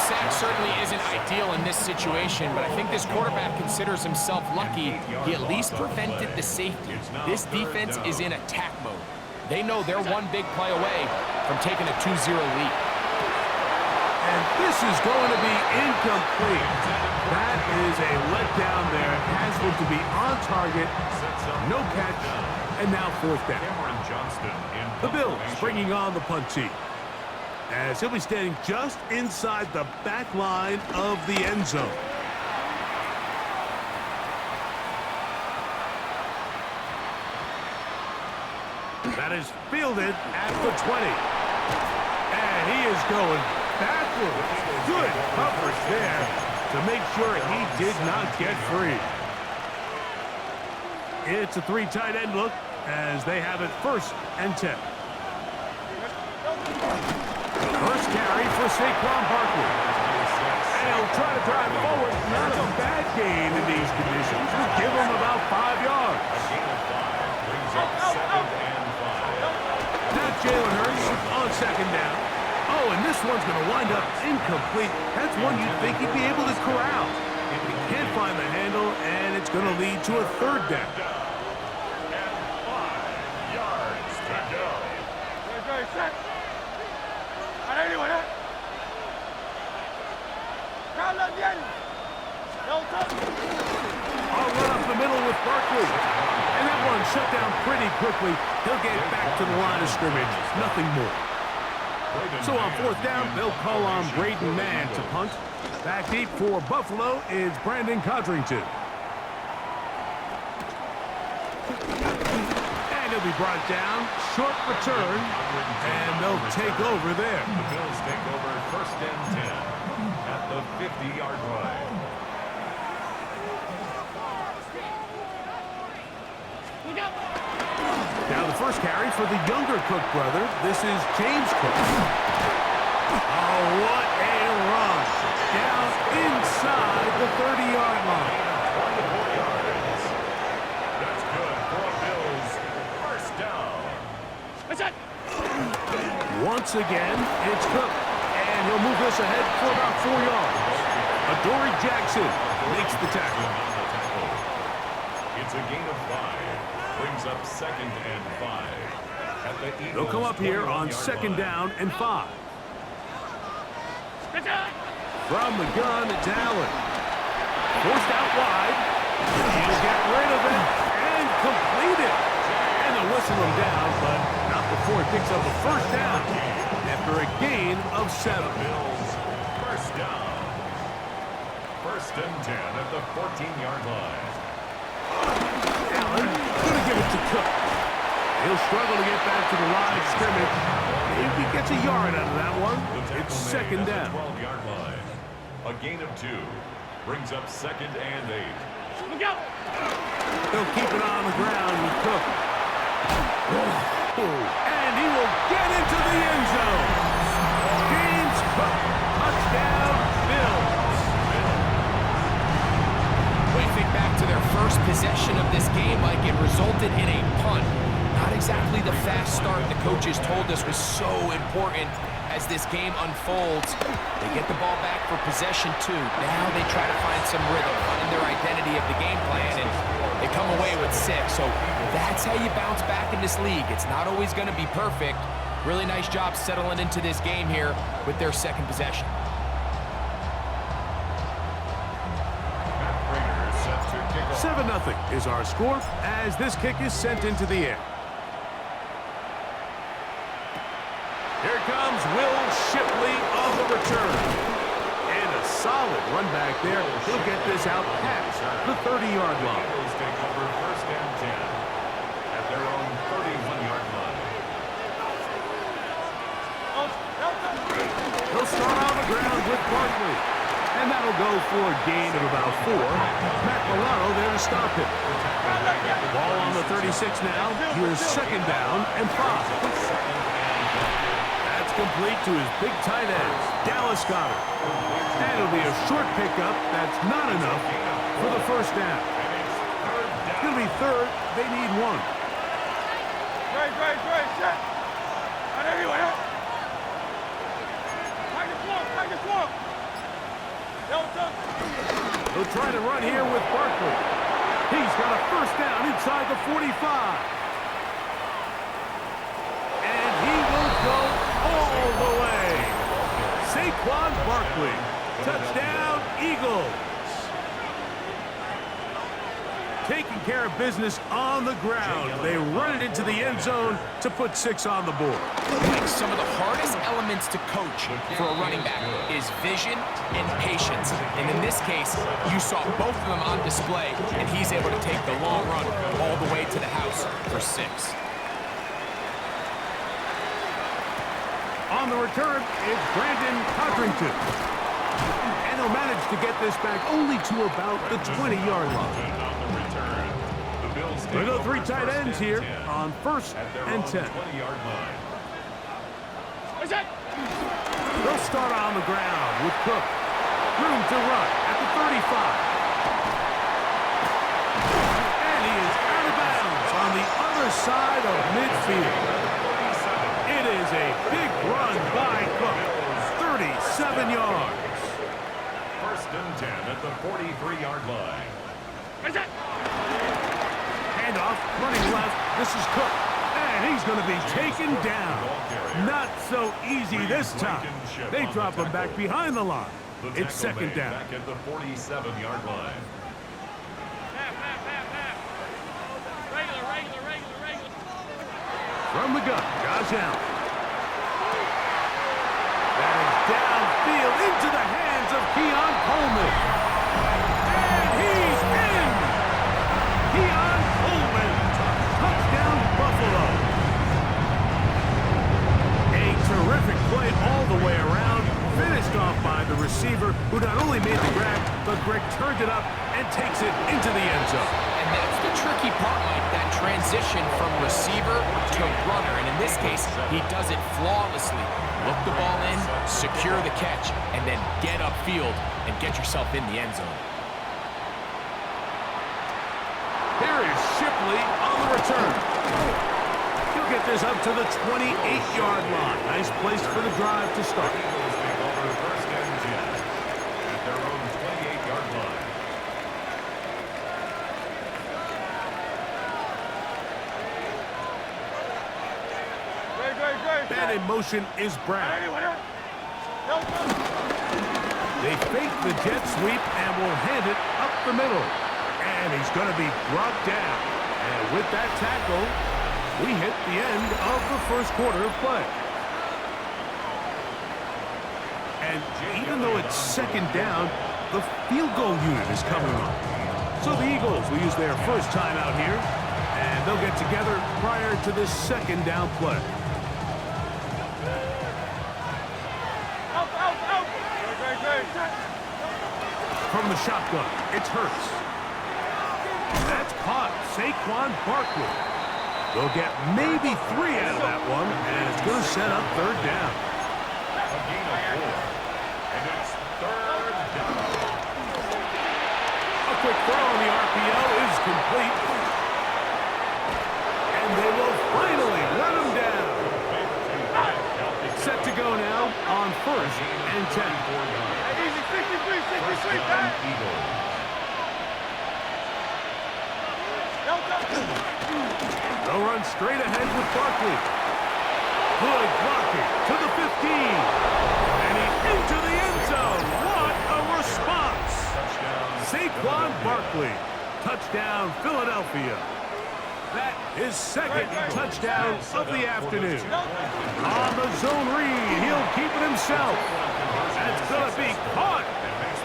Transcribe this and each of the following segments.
sack certainly isn't ideal in this situation, but I think this quarterback considers himself lucky he at least prevented the safety. This defense is in attack mode. They know they're one big play away from taking a 2-0 lead. And this is going to be incomplete. That is a letdown there. Has looked to be on target. No catch. And now fourth down. The Bills bringing on the punt team, as he'll be standing just inside the back line of the end zone. That is fielded at the 20. And he is going backwards. Good coverage there to make sure he did not get free. It's a 3 tight end look as they have it 1st and 10. First carry for Saquon Barkley. And he'll try to drive forward. Not a bad gain in these conditions. We'll give him about 5 yards. Now Jalen Hurts on 2nd down. Oh, and this one's going to wind up incomplete. That's one you'd think he'd be able to corral. He can't find the handle, and it's going to lead to a 3rd down. I'll run up the middle with Barkley. And that one shut down pretty quickly. He'll get back to the line of scrimmage. Nothing more. So on 4th down, they'll call on Braden Mann to punt. Back deep for Buffalo is Brandon Codrington. And he'll be brought down. Short return. And they'll take over there. The Bills take over 1st and 10 at the 50-yard line. Now the first carry for the younger Cook brother. This is James Cook. Oh, what a run. Down inside the 30-yard line. 24 yards. That's good for Bills. 1st down. Once again, it's Cook. And he'll move this ahead for about 4 yards. Adoree Jackson makes the tackle. It's a gain of 5. Brings up 2nd and 5. At the Eagles, they'll come up here on 2nd down and 5. From the gun, it's Allen. Forced out wide. He'll get rid of it and complete it. And they'll whistle him down, but not before he picks up a 1st down after a gain of 7. Bills 1st down. 1st and 10 at the 14-yard line. Allen gonna give it to Cook. He'll struggle to get back to the line of scrimmage. Maybe he gets a yard out of that one. It's 2nd down. 12-yard line. A gain of 2 brings up 2nd and 8. They'll keep it on the ground with Cook. And he will get into the end zone. James Cook, touchdown, Bills. When you think back to their first possession of this game, like it resulted in a punt. Not exactly the fast start the coaches told us was so important as this game unfolds. They get the ball back for possession 2. Now they try to find some rhythm, find their identity of the game plan, and they come away with 6. So that's how you bounce back in this league. It's not always going to be perfect. Really nice job settling into this game here with their 2nd possession. 7-0 is our score as this kick is sent into the air. Here comes Will Shipley on the return. And a solid run back there. He'll get this out past the 30-yard line. Bills take over 1st and 10 at their own 31-yard line. He'll start on the ground with Barkley. And that'll go for a gain of about 4. Matt Milano there to stop it. Ball on the 36 now. Here's 2nd down and 5. That's complete to his big tight end, Dallas Goedert. And it'll be a short pickup. That's not enough for the 1st down. It'll be 3rd. They need 1. He'll try to run here with Barkley. He's got a first down inside the 45. And he will go all the way. Saquon Barkley. Touchdown, Eagles. Taking care of business on the ground. They run it into the end zone to put 6 on the board. Like some of the hardest elements to coach for a running back is vision and patience. And in this case, you saw both of them on display, and he's able to take the long run all the way to the house for 6. On the return is Brandon Codrington. And he'll manage to get this back only to about the 20-yard line. We go 3 tight ends here on 1st and 10. They'll start on the ground with Cook. Room to run at the 35. And he is out of bounds on the other side of midfield. It is a big run by Cook. 37 yards. 1st and 10 at the 43-yard line. Handoff, running left. This is Cook. And he's going to be taken down. Not so easy this time. They drop him back behind the line. It's 2nd down. Back at the 47-yard line. From the gun, Josh Allen. That is downfield into the hands of Keon Coleman. And he's in. Keon Coleman. Touchdown, Buffalo. A terrific play all the way around. Finished off by the receiver, who not only made the grab, but Greg turned it up and takes it into the end zone. And that's the tricky part, Mike, that transition from receiver to runner. And in this case, he does it flawlessly. Look the ball in, secure the catch, and then get upfield and get yourself in the end zone. Here is Shipley on the return. He'll get this up to the 28-yard line. Nice place for the drive to start. 1st and 10 at their own 28-yard line. Man in motion is Brown. They fake the jet sweep and will hand it up the middle. And he's going to be brought down. And with that tackle, we hit the end of the 1st quarter of play. And even though it's 2nd down, the field goal unit is coming on. So the Eagles will use their first timeout here, and they'll get together prior to this 2nd down play. From the shotgun, it's Hurts. That's caught. Saquon Barkley. They'll get maybe 3 out of that one, and it's going to set up 3rd down. A gain of 4. And it's 3rd down. A quick throw on the RPO is complete. And they will finally let him down. Set to go now on 1st and 10. They'll run straight ahead with Barkley. Good blocking to the 15. And he's into the end zone. What a response. Saquon Barkley. Touchdown, Philadelphia. That is 2nd touchdown of the afternoon. On the zone read, he'll keep it himself. That's going to be caught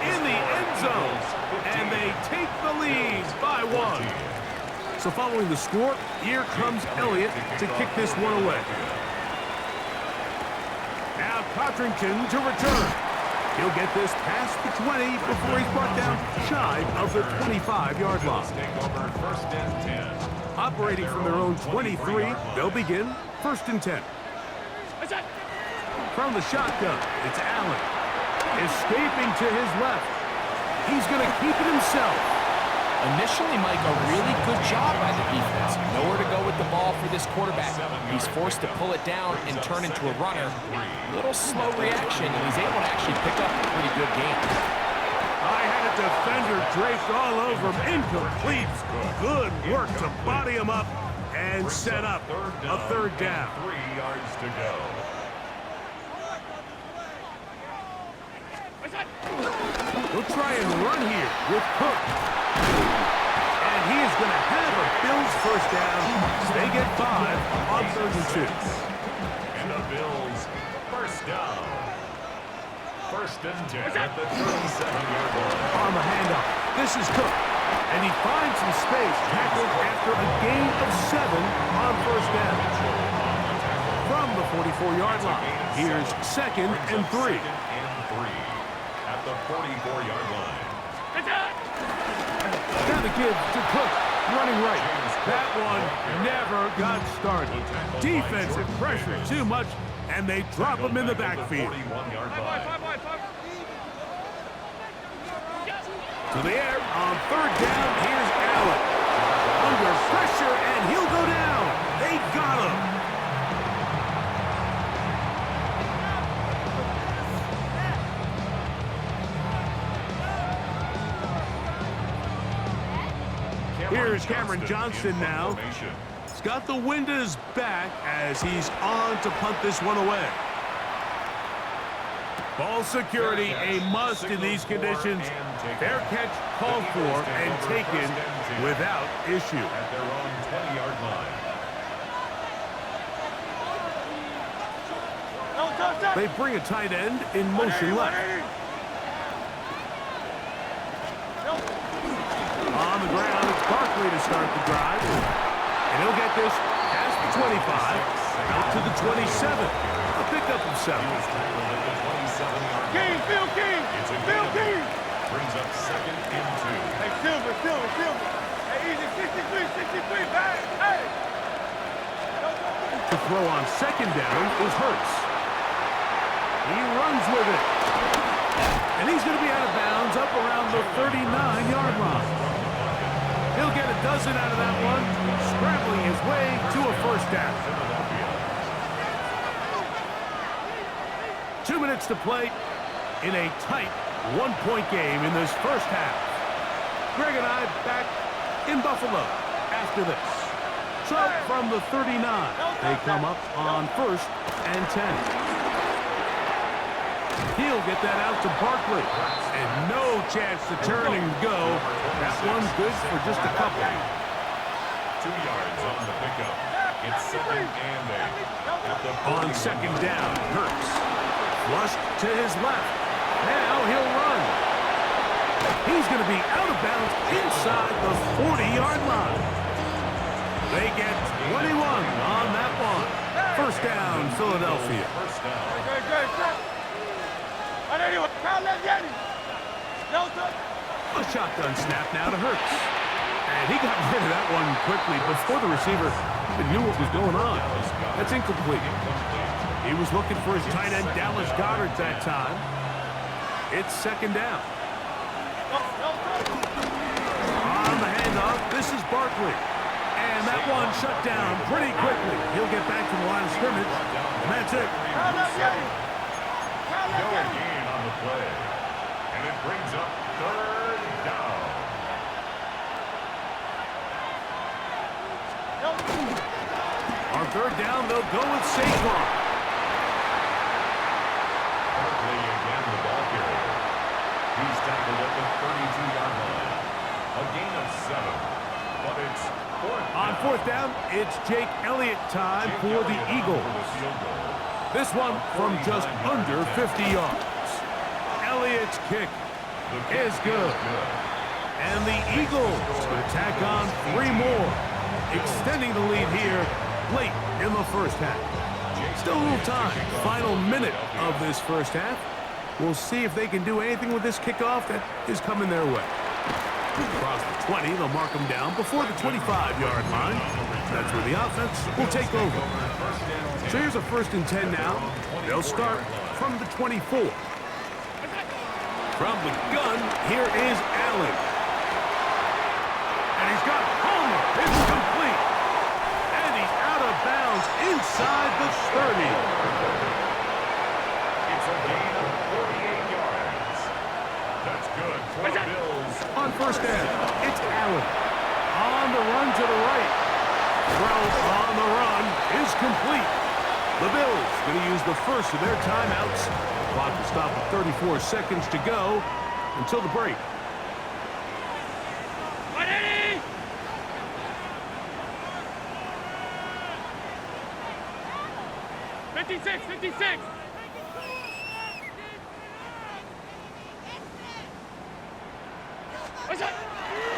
in the end zone. And they take the lead by 1. So following the score, here comes Elliott to kick this one away. Now Codrington to return. He'll get this past the 20 before he's brought down shy of the 25-yard line. First and 10. Operating from their own 23, they'll begin 1st and 10. From the shotgun, it's Allen. Escaping to his left. He's going to keep it himself. Initially, Mike, a really good job by the defense. Nowhere to go with the ball for this quarterback. He's forced to pull it down and turn into a runner. Little slow reaction, and he's able to actually pick up a pretty good game. I had a defender draped all over him. Incomplete. Good work to body him up and set up a third down. 3 yards to go. He'll try and run here with Cook. And he is going to have a Bills first down. They get 5 on 3rd and 2. And the Bills first down. 1st and 10 at the 37-yard line. On the handoff, this is Cook. And he finds some space, tackled after a gain of 7 on 1st down. From the 44-yard line, here's 2nd and 3. 2nd and 3 at the 44-yard line. Now the give to Cook, running right. That one never got started. Defensive pressure too much, and they drop him in the backfield. 41-yard line. To the air on 3rd down, here's Allen. Under pressure, and he'll go down. They got him. Here's Cameron Johnston now. He's got the wind at his back as he's on to punt this one away. Ball security, a must in these conditions. Fair catch called for and taken without issue. At their own 20-yard line. They bring a tight end in motion left. On the ground, it's Barkley to start the drive. And he'll get this past the 25, out to the 27. A pickup of 7. King, Phil King! Phil King! Brings up 2nd and 2. Hey, Silver! Hey, easy, 63, back! Hey! To throw on 2nd down is Hurts. He runs with it. And he's going to be out of bounds up around the 39-yard line. He'll get a dozen out of that one, scrambling his way to a first down. 2 minutes to play in a tight one-point game in this first half. Greg and I back in Buffalo after this. So from the 39, they come up on 1st and 10. He'll get that out to Barkley. And no chance to turn and go. That one's good for just a couple. 2 yards on the pickup. It's 2nd and 8. At the On 2nd down, Hurts. Flushed to his left. Now he'll run. He's going to be out of bounds inside the 40-yard line. They get 21 on that one. First down, Philadelphia. First down. A shotgun snap now to Hurts. And he got rid of that one quickly before the receiver even knew what was going on. That's incomplete. He was looking for his tight end, Dallas Goedert, that time. It's 2nd down. On the handoff, this is Barkley. And that one shut down pretty quickly. He'll get back to the line of scrimmage. And that's it. No gain on the play. And it brings up 3rd down. On 3rd down, they'll go with Saquon. Barkley again the ball carrier. He's tackled at the 32-yard line. A gain of 7. But it's 4th down. On 4th down, it's Jake Elliott time for the Eagles. This one from just under 50 yards. Elliott's kick is good. And the Eagles will tack on 3 more, extending the lead here late in the first half. Still a little time. Final minute of this first half. We'll see if they can do anything with this kickoff that is coming their way. Across the 20, they'll mark them down before the 25-yard line. That's where the offense will take over. So here's a 1st and 10 now. They'll start from the 24. From the gun, here is Allen. And he's got Homer. It's complete. And he's out of bounds inside the 30. It's a gain of 48 yards. That's good for first down. It's Allen. On the run to the right. Throw on the run is complete. The Bills going to use the first of their timeouts. Clock will stop at 34 seconds to go until the break. 56, 56.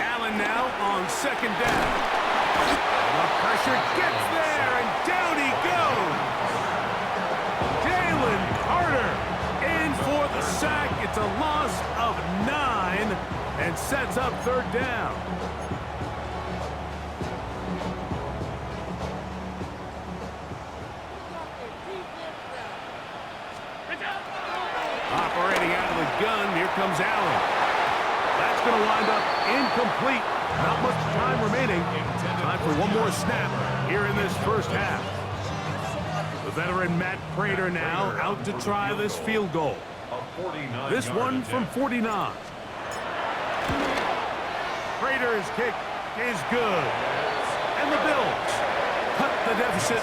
Allen now on second down. The pressure gets there, and down he goes. Jalen Carter in for the sack. It's a loss of 9 and sets up third down. Operating out of the gun, here comes Allen. That's going to wind up incomplete. Not much time remaining. Time for one more snap here in this first half. The veteran Matt Prater now out to try this field goal. This one from 49. Prater's kick is good. And the Bills cut the deficit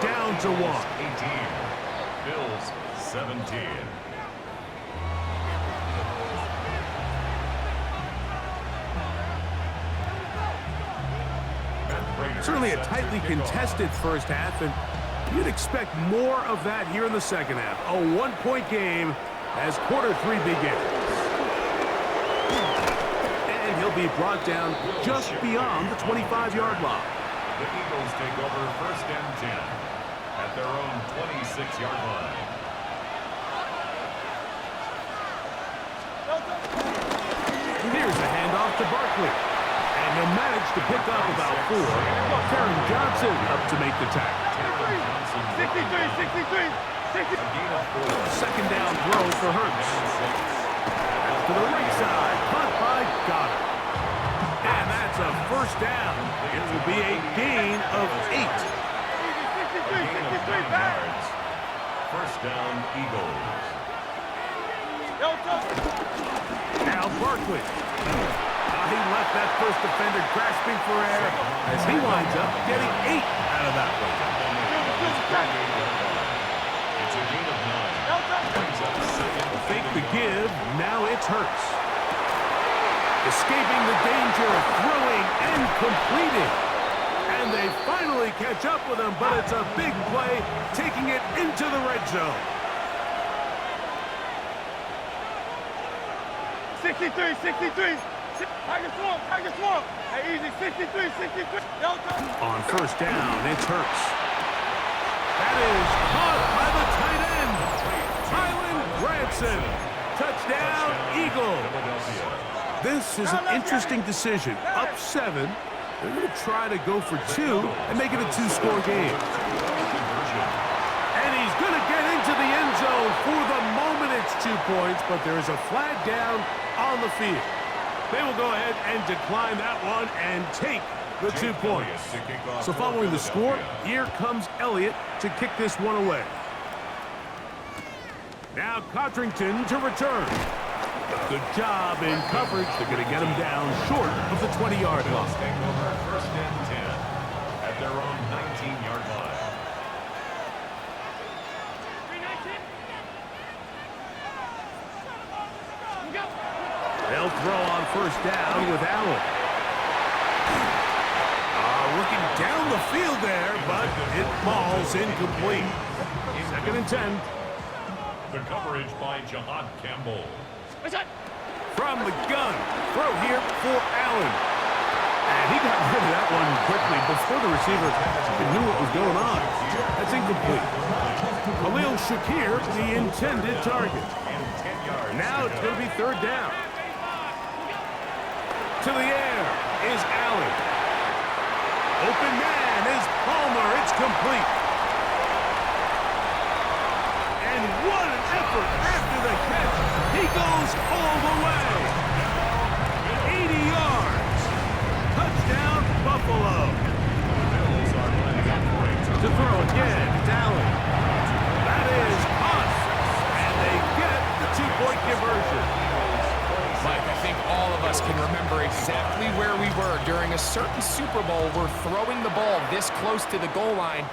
down to 1. 18. Bills 17. Certainly a tightly contested first half, and you'd expect more of that here in the second half. A one-point game as quarter 3 begins. And he'll be brought down just beyond the 25-yard line. The Eagles take over first and 10 at their own 26-yard line. Here's a handoff to Barkley. And he'll manage to pick up about 4. Karen Johnson up to make the tackle. 63. Second down throw for Hurts. To the right side, caught by Goddard. And that's a first down. It will be a gain of 8. First down, Eagles. Now Barkley. He left that first defender grasping for air as he winds up getting 8 out of that one. It's a gain of 9. Brings up second. Fake the give. Now it's Hurts. Escaping the danger of throwing and completing. And they finally catch up with him, but it's a big play, taking it into the red zone. 63. Tiger swamp. Hey, easy. 63. On first down, it's Hurts. That is caught by the tight end, Tylen Granson. Touchdown, Eagles. This is an interesting decision. Up 7. They're going to try to go for 2 and make it a 2-score game. And he's going to get into the end zone. For the moment, it's 2 points, but there is a flag down on the field. They will go ahead and decline that one and take the 2 points. So following the score, here comes Elliott to kick this one away. Now Cotrington to return. Good job in coverage. They're going to get him down short of the 20-yard line. Take over first and 10 at their own 19-yard line. They'll throw on first down with Allen. Looking down the field there, but it falls incomplete. Second and 10. The coverage by Jahad Campbell. From the gun, throw here for Allen. And he got rid of that one quickly before the receiver knew what was going on. That's incomplete. Khalil Shakir, the intended target. Now it's going to be third down. To the air is Allen. Open man is Palmer. It's complete. And what an effort after the catch. He goes all the way. 80 yards. Touchdown, Buffalo. To throw again, it's Allen. That is us. And they get the 2-point conversion. Mike, I think all of us can remember exactly where we were during a certain Super Bowl where throwing the ball this close to the goal line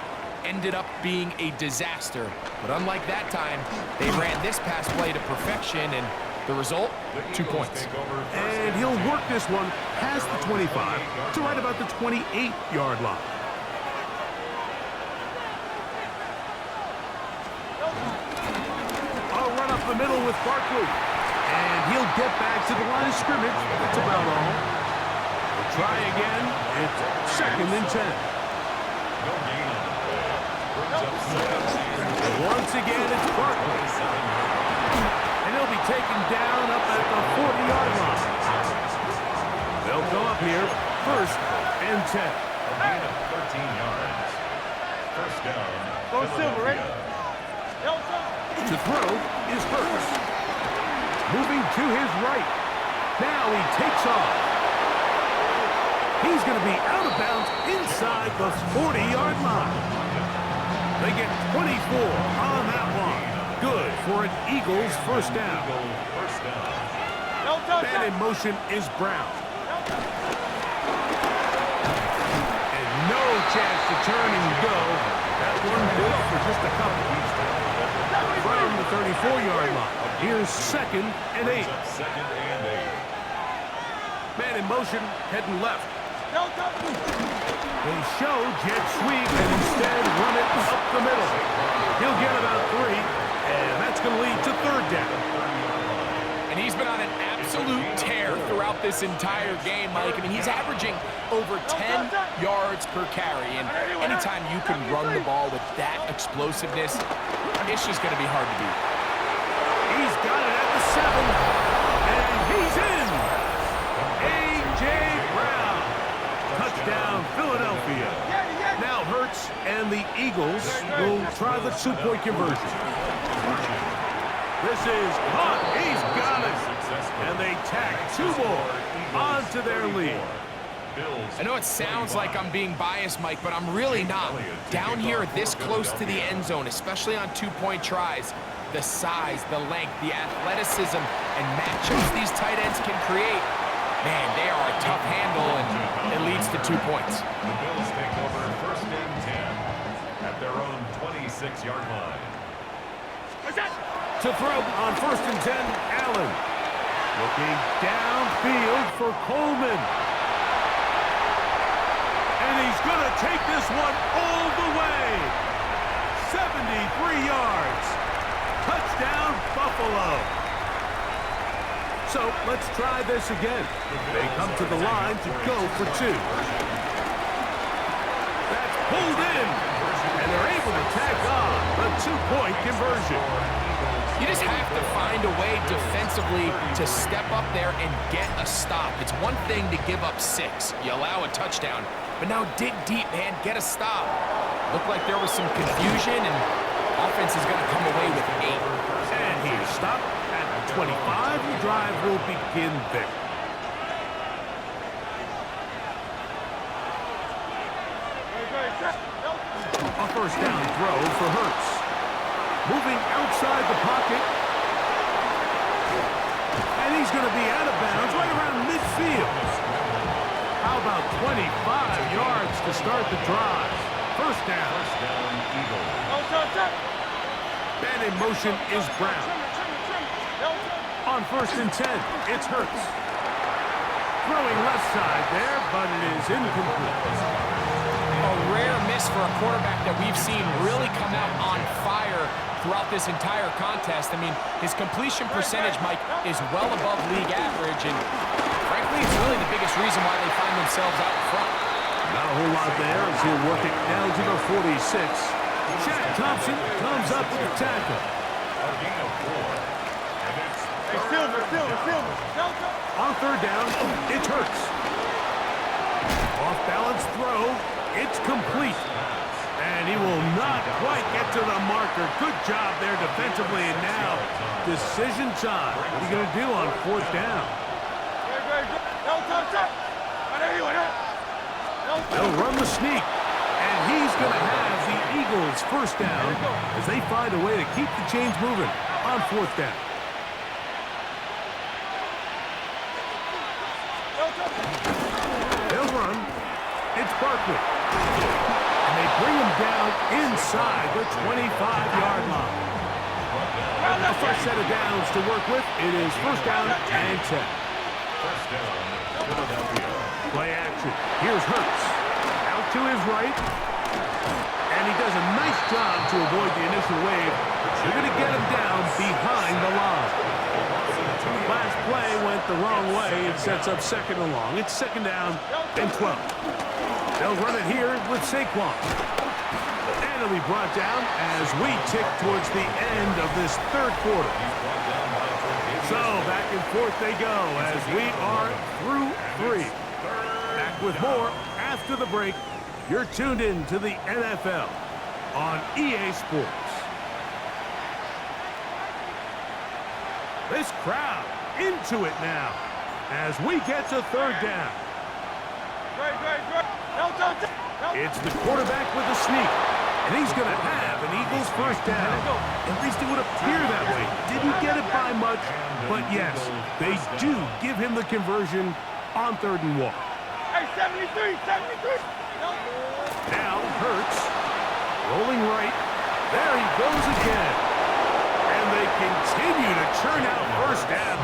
ended up being a disaster. But unlike that time, they ran this pass play to perfection, and the result, 2 points. And he'll work this one past the 25 to right about the 28-yard line. I'll run up the middle with Barkley. And he'll get back to the line of scrimmage. That's about all. We'll try again. It's 2nd and 10. Once again, it's Barkley. And he'll be taken down up at the 40-yard line. They'll go up here, 1st and 10. A gain of 13 yards. First down. Go Silver, ready? To throw is Hurts. Moving to his right. Now he takes off. He's going to be out of bounds inside the 40-yard line. They get 24 on that one. Good for an Eagles first down. Man in motion is Brown. And no chance to turn and go. That one good for just a couple. From the 34-yard line. Here's 2nd and 8. Man in motion, heading left. They show jet sweep and instead run it up the middle. He'll get about 3, and that's going to lead to 3rd down. And he's been on an absolute tear throughout this entire game, Mike. I mean, he's averaging over 10 yards per carry. And anytime you can run the ball with that explosiveness, it's just going to be hard to beat. He's got it at the 7, and he's in. A.J. Brown. Touchdown, Philadelphia. Now Hurts and the Eagles will try the 2-point conversion. This is caught. He's got it. And they tack 2 more onto their lead. I know it sounds like I'm being biased, Mike, but I'm really not. Down here this close to the end zone, especially on 2-point tries, the size, the length, the athleticism, and matchups these tight ends can create, man, they are a tough handle, and it leads to 2 points. The Bills take over 1st and 10 at their own 26-yard line. To throw on 1st and 10, Allen. Looking downfield for Coleman. And he's going to take this one all the way. 73 yards. Touchdown, Buffalo. So let's try this again. They come to the line to go for 2. That's pulled in. And they're able to tack on the 2-point conversion. You just have to find a way defensively to step up there and get a stop. It's one thing to give up 6. You allow a touchdown. But now dig deep, man. Get a stop. Looked like there was some confusion, and offense is going to come away with 8. And he's stopped at 25. The drive will begin there. A first down throw for Hurts. Moving outside the pocket. And he's going to be out of bounds right around midfield. How about 25 yards to start the drive? First down. Man in motion is Brown. On 1st and 10, it's Hurts. Throwing left side there, but it is incomplete. A rare miss for a quarterback that we've seen really come out on fire throughout this entire contest. I mean, his completion percentage, Mike, is well above league average, and frankly, it's really the biggest reason why they find themselves out front. Not a whole lot there as he'll work it down to the 46. Shaq Thompson comes up with a tackle. A gain of 4. And it's Hey, Silver. On 3rd down, it's Hurts. Off-balance throw. It's complete. And he will not quite get to the marker. Good job there defensively. And now, decision time. What are you going to do on 4th down? They'll run the sneak. And he's going to have the Eagles first down as they find a way to keep the chains moving on 4th down. They'll run. It's Barkley. And they bring him down inside the 25-yard line. A fresh set of downs to work with. It is first down and 10. First down, Philadelphia. Play action. Here's Hurts. Out to his right. And he does a nice job to avoid the initial wave. They're going to get him down behind the line. Last play went the wrong way. It sets up second and long. It's second down and 12. They'll run it here with Saquon. And it'll be brought down as we tick towards the end of this third quarter. So back and forth they go as we are through three. Back with more after the break. You're tuned in to the NFL on EA Sports. This crowd into it now as we get to third down. It's the quarterback with a sneak, and he's going to have an Eagles first down. At least it would appear that way. Didn't get it by much, but yes, they do give him the conversion on third and one. Hey, 73. Now Hurts, rolling right. There he goes again. And they continue to churn out first down.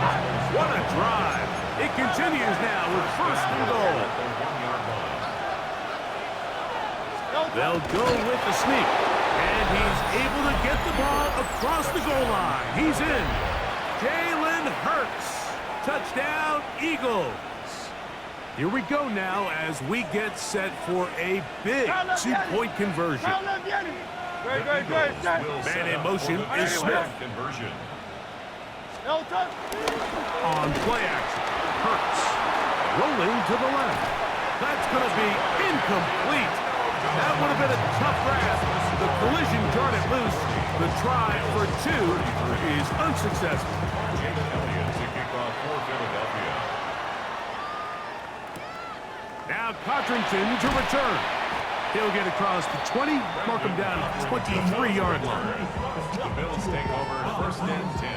What a drive. It continues now with first and goal. They'll go with the sneak. And he's able to get the ball across the goal line. He's in. Jalen Hurts. Touchdown, Eagles. Here we go now as we get set for a big two-point conversion. Man in motion is Smith. On play action, Hurts. Rolling to the left. That's going to be incomplete. That would have been a tough grab. The collision turned it loose. The try for two is unsuccessful. Now Cotrington to return. He'll get across the 20, mark him down at the 23-yard line. The Bills take over first and 10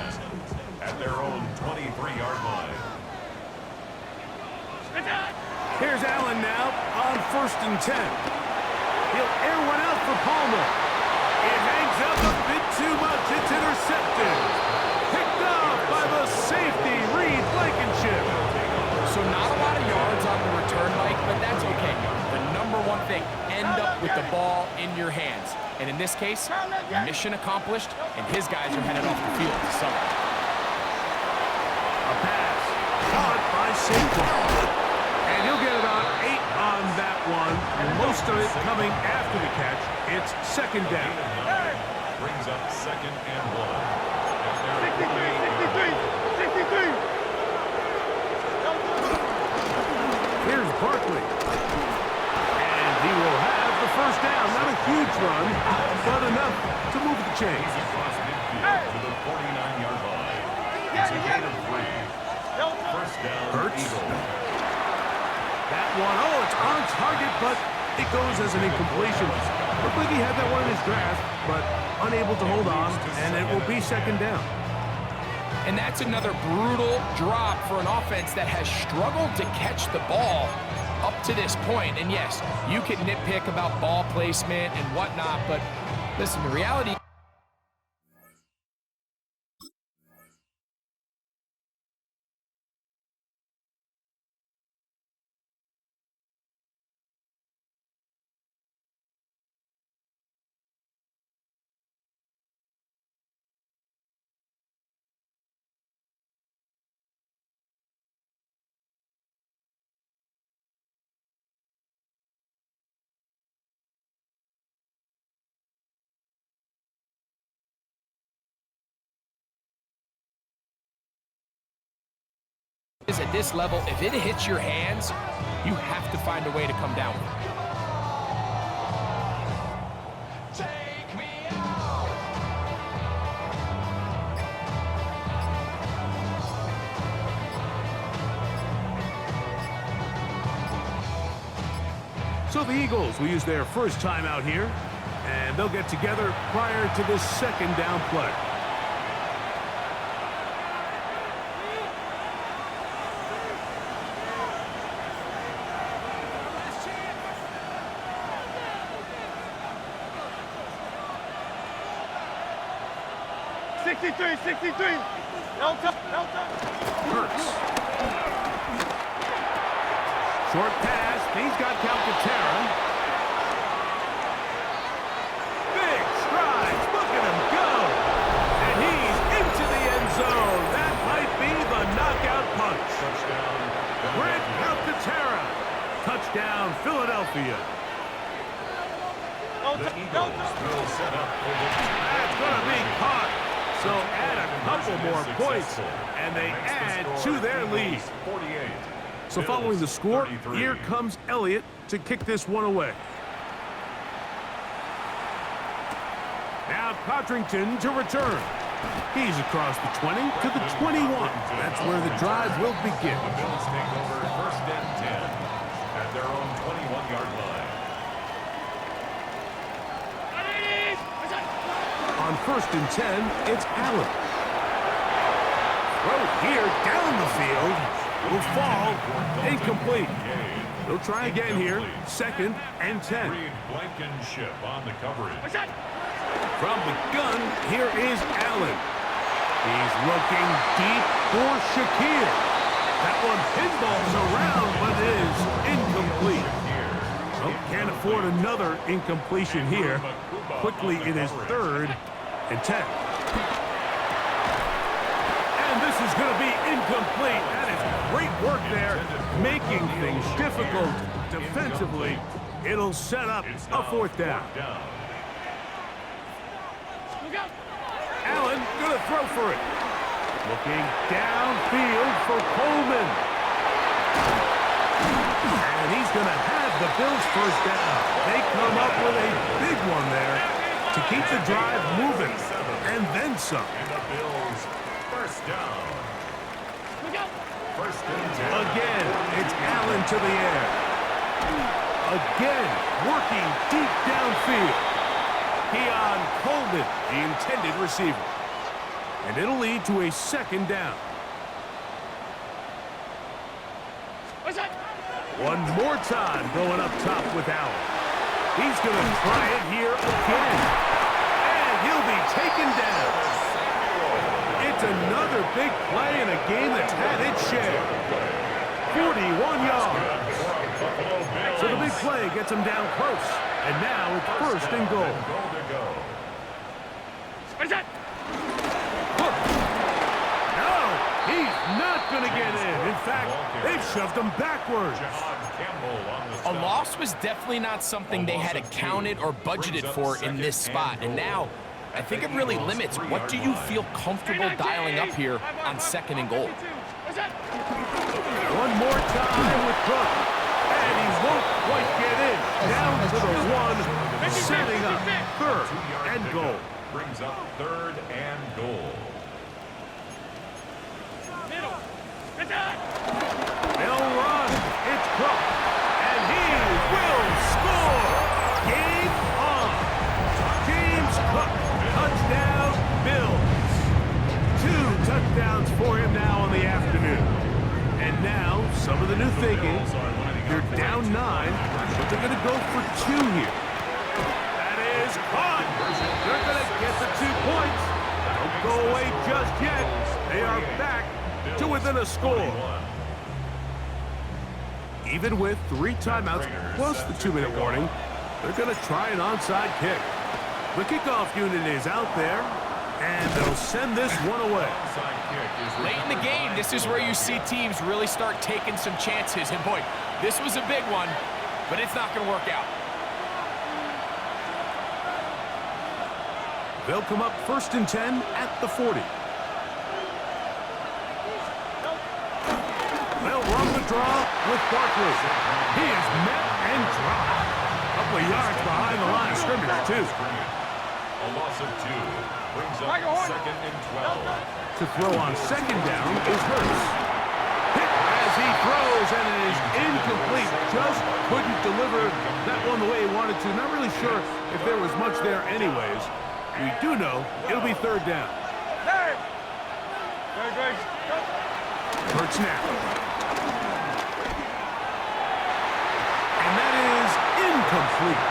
at their own 23-yard line. Here's Allen now on first and 10. He'll air one out for Palmer. It hangs up a bit too much. It's intercepted. Picked off by the safety, Reed Blankenship. So not a lot of yards on the return, Mike, but that's okay. The number one thing, end up with the ball in your hands. And in this case, mission accomplished, and his guys are headed off the field to celebrate. A pass caught by Saquon. And he'll get about 8 on that one, and most of it coming after the catch. It's second down. Brings up second and 63. Here's Barkley. And he will have the first down. Not a huge run, but enough to move the chains. across midfield to the 49-yard line. It's a gain of 3. First down, Hurts. Eagles. That one, it's on target, but it goes as an incompletion. Looked like he had that one in his grasp, but unable to hold on, and it will be second down. And that's another brutal drop for an offense that has struggled to catch the ball up to this point. And yes, you can nitpick about ball placement and whatnot, but listen, the reality is at this level, if it hits your hands, you have to find a way to come down with it. Take me out. So the Eagles will use their first time out here, and they'll get together prior to this second down play. 63, 63. No touch, no touch. Hurts. Short pass. He's got Calcaterra. Big strides. Look at him go. And he's into the end zone. That might be the knockout punch. Touchdown. Grant Calcaterra. Touchdown, Philadelphia. No The touch, no Eagles touch. will set up for the That's going to be caught. So add a couple more points, and they add to their lead. 48. So following the score, here comes Elliott to kick this one away. Now Codrington to return. He's across the 20 to the 21. That's where the drive will begin. The Bills take over first and 10 at their own 21-yard line. On first and 10, it's Allen. Throw here down the field. Will fall. Incomplete. They'll try again here. Second and 10. Reed Blankenship on the coverage. From the gun, here is Allen. He's looking deep for Shakir. That one pinballs around, but is incomplete. Oh, can't afford another incompletion here. Quickly, it is third and 10. And this is going to be incomplete. That is great work there, making things difficult defensively. It'll set up a fourth down. Allen going to throw for it. Looking downfield for Coleman. And he's going to have the Bills first down. They come up with a big one there to keep the drive moving. And then some. And the Bills first down. First and 10. Again, it's Allen to the air. Again, working deep downfield. Keon Coleman, the intended receiver. And it'll lead to a second down. One more time going up top with Allen. He's going to try it here again. And he'll be taken down. It's another big play in a game that's had its share. 41 yards. So the big play gets him down close. And now it's first and goal. No, he's not going to get in. In fact, they've shoved him backwards. A loss was definitely not something they had accounted or budgeted for in this spot. And now, I think it really limits what do you feel comfortable dialing up here on second and goal. One more time with Cook. And he won't quite get in. Down to the one, setting up third and goal. Brings up third and goal. They'll run. It's Cook. And he will score. Game on. James Cook. Touchdown, Bills. 2 touchdowns for him now in the afternoon. And now, some of the new thinking. They're down 9, but they're going to go for 2 here. That is caught. They're going to get the 2 points. Don't go away just yet. They are back to within a score. Even with 3 timeouts plus the 2-minute warning, they're going to try an onside kick. The kickoff unit is out there, and they'll send this one away. Late in the game, this is where you see teams really start taking some chances. And boy, this was a big one, but it's not going to work out. They'll come up first and 10 at the 40. They'll run the draw with Barkley. He is met and dropped. A couple of yards behind the line of scrimmage, too. A loss of 2 brings up second and 12. To throw on second down is Hurts. Hit as he throws, and it is incomplete. Just couldn't deliver that one the way he wanted to. Not really sure if there was much there anyways. We do know it'll be third down. Hurts now. And that is incomplete.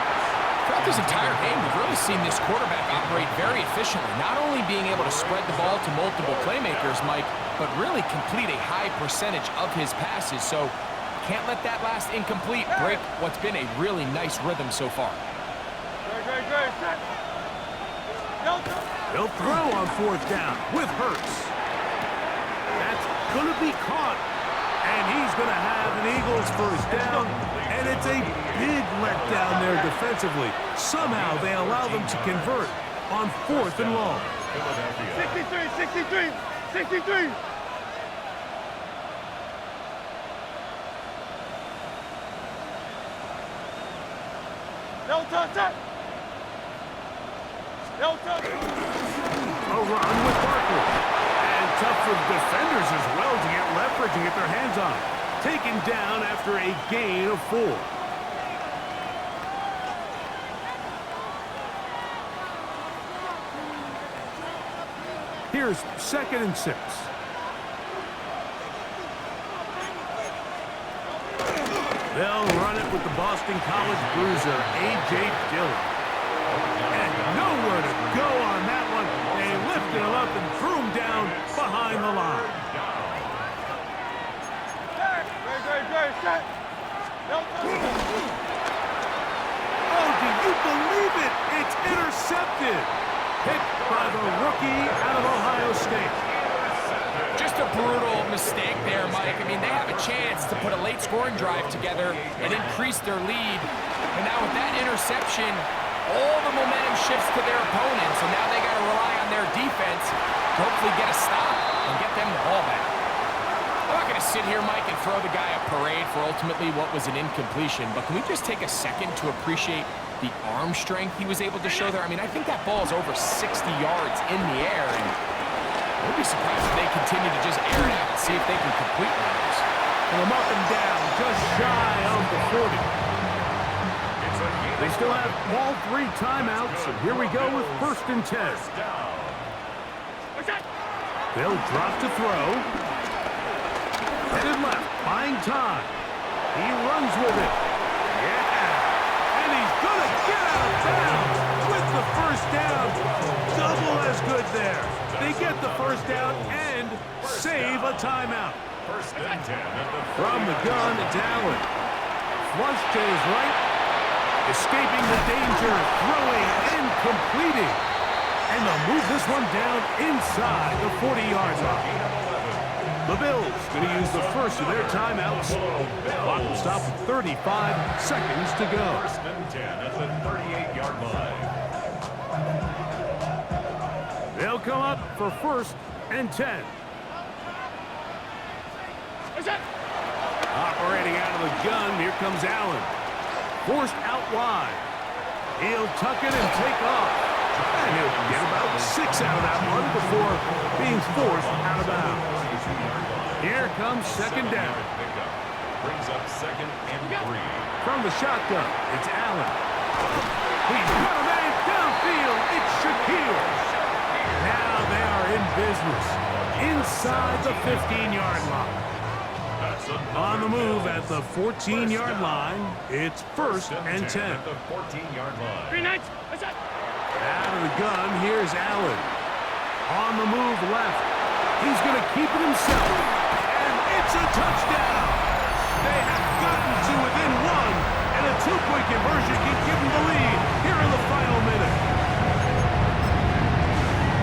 Throughout this entire game, we've really seen this quarterback operate very efficiently, not only being able to spread the ball to multiple playmakers, Mike, but really complete a high percentage of his passes. So can't let that last incomplete break what's been a really nice rhythm so far. Great. Set. They'll throw on 4th down with Hurts. That's going to be caught. And he's going to have an Eagles first down. And it's a big letdown there defensively. Somehow they allow them to convert on 4th and long. 63. No touch. A run with Barkley. And tough for the defenders as well to get leverage and get their hands on it. Taken down after a gain of 4. Here's 2nd and 6. They'll run it with the Boston College bruiser, A.J. Dillon. And nowhere to go on that one. They lifted him up and threw him down behind the line. Great. Set. Oh, do you believe it? It's intercepted. Picked by the rookie out of Ohio State. Just a brutal mistake there, Mike. I mean, they have a chance to put a late scoring drive together and increase their lead. But now with that interception, all the momentum shifts to their opponents, and now they got to rely on their defense to hopefully get a stop and get them the ball back. I'm not going to sit here, Mike, and throw the guy a parade for ultimately what was an incompletion, but can we just take a second to appreciate the arm strength he was able to show there? I mean, I think that ball is over 60 yards in the air, and I would be surprised if they continue to just air it out and see if they can complete one of those. And I'm up and down, just shy of the 40. They still have all 3 timeouts, and here we go with 1st and 10. They'll drop to throw. Headed left, buying time. He runs with it. Yeah! And he's going to get out of bounds with the first down. Double as good there. They get the first down and save a timeout. 1st and 10 at the From the gun, it's Allen. Flush to his right. Escaping the danger, throwing and completing. And they'll move this one down inside the 40-yard line. The Bills going to use the first of their timeouts. Clock will stop with 35 seconds to go. 1st and 10 at the 38-yard line. They'll come up for 1st and 10. Operating out of the gun, here comes Allen. Forced out wide. He'll tuck it and take off. And he'll get about 6 out of that one before being forced out of bounds. Here comes 2nd down. Brings up 2nd and 3. From the shotgun, it's Allen. He's got a man downfield. It's Shaquille. Now they are in business inside the 15-yard line. On the move at the 14-yard line, it's 1st and 10. At the 14-yard line. Out of the gun, here's Allen. On the move left. He's going to keep it himself. And it's a touchdown. They have gotten to within 1, and a 2-point conversion can give them the lead here in the final minute.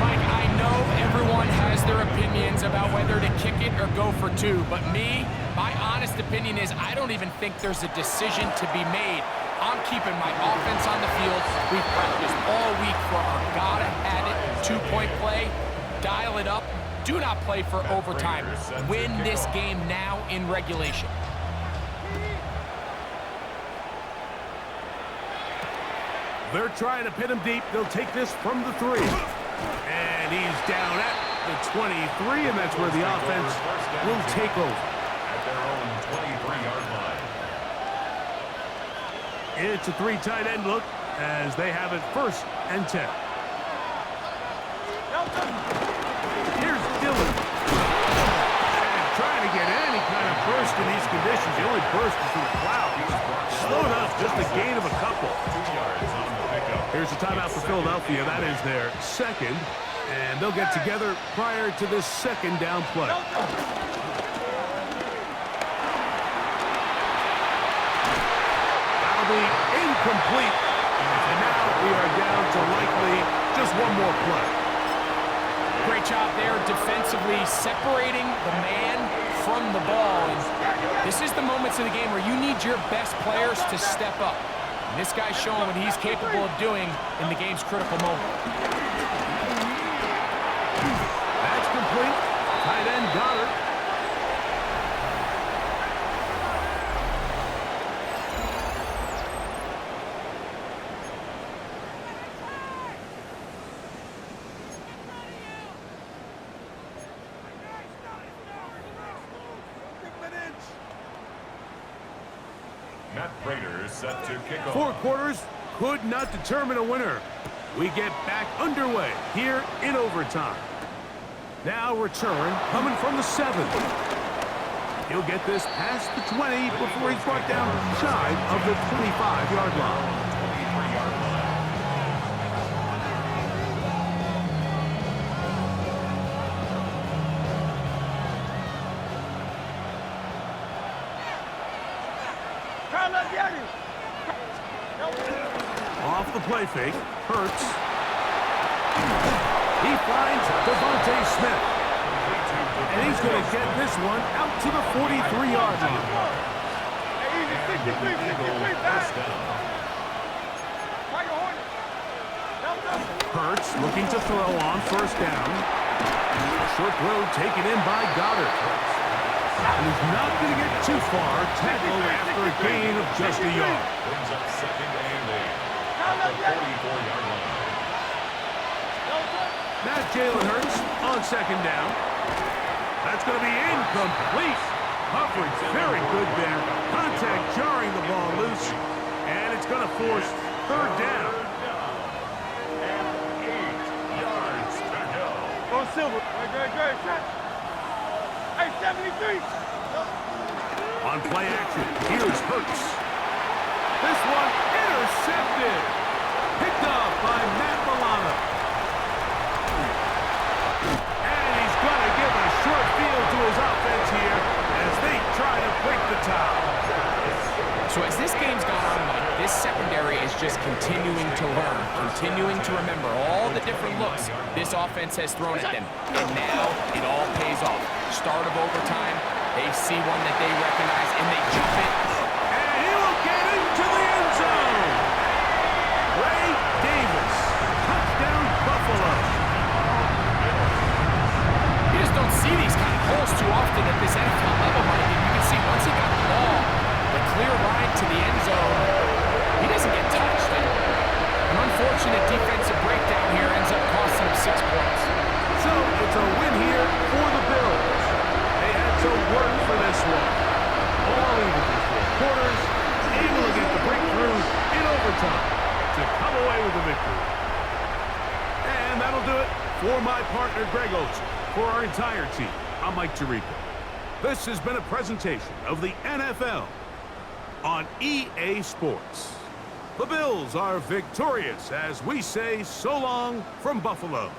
Mike, I know everyone has their opinions about whether to kick it or go for 2, but my honest opinion is I don't even think there's a decision to be made. I'm keeping my offense on the field. We've practiced all week for our gotta-have-it 2-point play. Dial it up. Do not play for overtime. Win this game now in regulation. They're trying to pin him deep. They'll take this from the 3. And he's down at the 23, and that's where the offense will take over. At their own 23-yard line. It's a 3 tight end look as they have it 1st and 10. Here's Dillon. And trying to get any kind of burst in these conditions. The only burst is through clouds. Slowed up, just a gain of a couple. 2 yards on the There's a timeout for Philadelphia. That is their second. And they'll get together prior to this second down play. That'll be incomplete. And now we are down to likely just one more play. Great job there defensively, separating the man from the ball. And this is the moments of the game where you need your best players to step up. And this guy's showing what he's capable of doing in the game's critical moment. That's complete. Tight end Goddard. Matt Prater set to kick off. 4 quarters could not determine a winner. We get back underway here in overtime. Now return coming from the 7. He'll get this past the 20 before he's brought down shy of the 25-yard line. 23-yard line. Off the play fake, Hurts. He finds Devontae Smith. And he's going to get this one out to the 43-yard line. Hurts looking to throw on first down. Short throw taken in by Goddard. And he's not going to get too far. Tackled after a gain of just a yard. Brings up second and 8 at the 44-yard line. Now Jalen Hurts on second down. That's going to be incomplete. Coverage very good there. Contact jarring the ball loose. And it's going to force third down. And 8 yards to go. Go Silver. Great. Hey, 73. On play action, here's Hurts. This one intercepted. Picked up by Matt Milano. And he's going to give a short field to his offense here as they try to break the tie. So as this game's gone on, Mike, this secondary is just continuing to learn, continuing to remember all the different looks this offense has thrown at them. And now it all pays off. Start of overtime, they see one that they recognize, and they jump it. And he will get into the end zone. Ray Davis, touchdown Buffalo. You just don't see these kind of holes too often at this NFL level, Mike. And you can see once he got the ball, the clear line to the end zone, he doesn't get touched. And an unfortunate defensive breakdown here ends up costing him 6 points. So it's a win here for the Bills. They had to work for this one. All even through 4 quarters, able to get the breakthrough in overtime to come away with the victory. And that'll do it for my partner, Greg Olson. For our entire team, I'm Mike Tirico. This has been a presentation of the NFL on EA Sports. The Bills are victorious as we say so long from Buffalo.